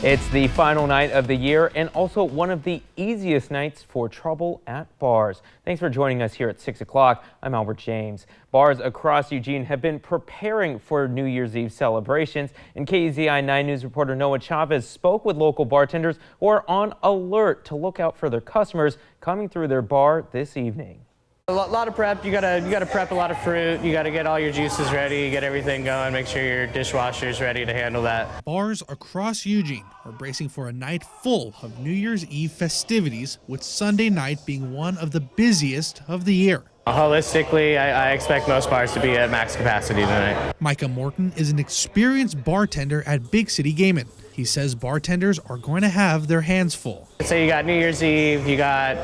It's the final night of the year and also one of the easiest nights for trouble at bars. Thanks for joining us here at 6 o'clock. I'm Albert James. Bars across Eugene have been preparing for New Year's Eve celebrations, and KEZI 9 News reporter Noah Chavez spoke with local bartenders who are on alert to look out for their customers coming through their bar this evening. A lot of prep. You gotta prep a lot of fruit. You gotta get all your juices ready, get everything going, make sure your dishwasher's ready to handle that. Bars across Eugene are bracing for a night full of New Year's Eve festivities, with Sunday night being one of the busiest of the year. Holistically, I expect most bars to be at max capacity tonight. Micah Morton is an experienced bartender at Big City Gaming. He says bartenders are going to have their hands full. So you got New Year's Eve, you got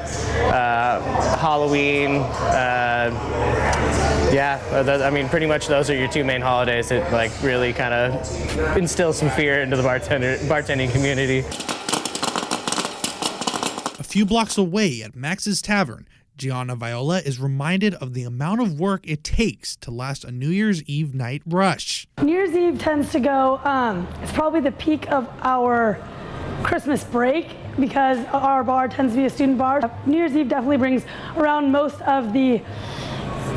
Halloween. I mean, pretty much those are your two main holidays that like really kind of instill some fear into the bartending community. A few blocks away at Max's Tavern, Gianna Viola is reminded of the amount of work it takes to last a New Year's Eve night rush. New Year's Eve tends to go, it's probably the peak of our Christmas break because our bar tends to be a student bar. New Year's Eve definitely brings around most of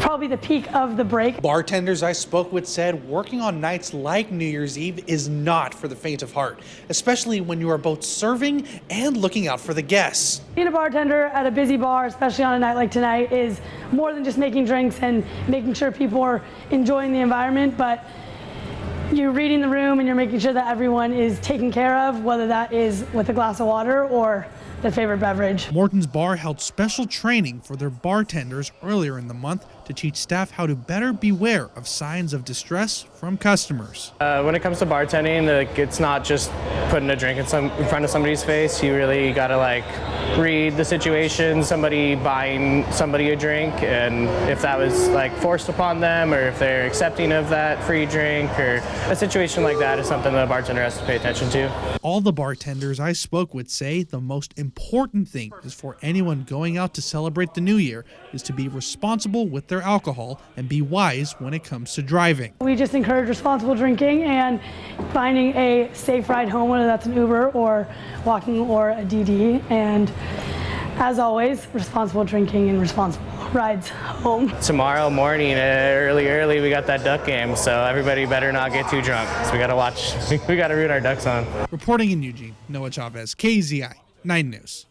probably the peak of the break. Bartenders I spoke with said working on nights like New Year's Eve is not for the faint of heart, especially when you are both serving and looking out for the guests. Being a bartender at a busy bar, especially on a night like tonight, is more than just making drinks and making sure people are enjoying the environment, but you're reading the room and you're making sure that everyone is taken care of, whether that is with a glass of water or their favorite beverage. Morton's Bar held special training for their bartenders earlier in the month to teach staff how to better beware of signs of distress from customers. When it comes to bartending, it's not just putting a drink in front of somebody's face. You really gotta read the situation, somebody buying somebody a drink, and if that was forced upon them or if they're accepting of that free drink, or a situation like that is something that a bartender has to pay attention to. All the bartenders I spoke with say the most important thing is for anyone going out to celebrate the new year is to be responsible with their alcohol and be wise when it comes to driving. We just encourage responsible drinking and finding a safe ride home, whether that's an Uber or walking or a DD, and as always, responsible drinking and responsible rides home. Tomorrow morning, early, we got that duck game, so everybody better not get too drunk, because we gotta watch, we gotta root our ducks on. Reporting in Eugene, Noah Chavez, KEZI 9 News.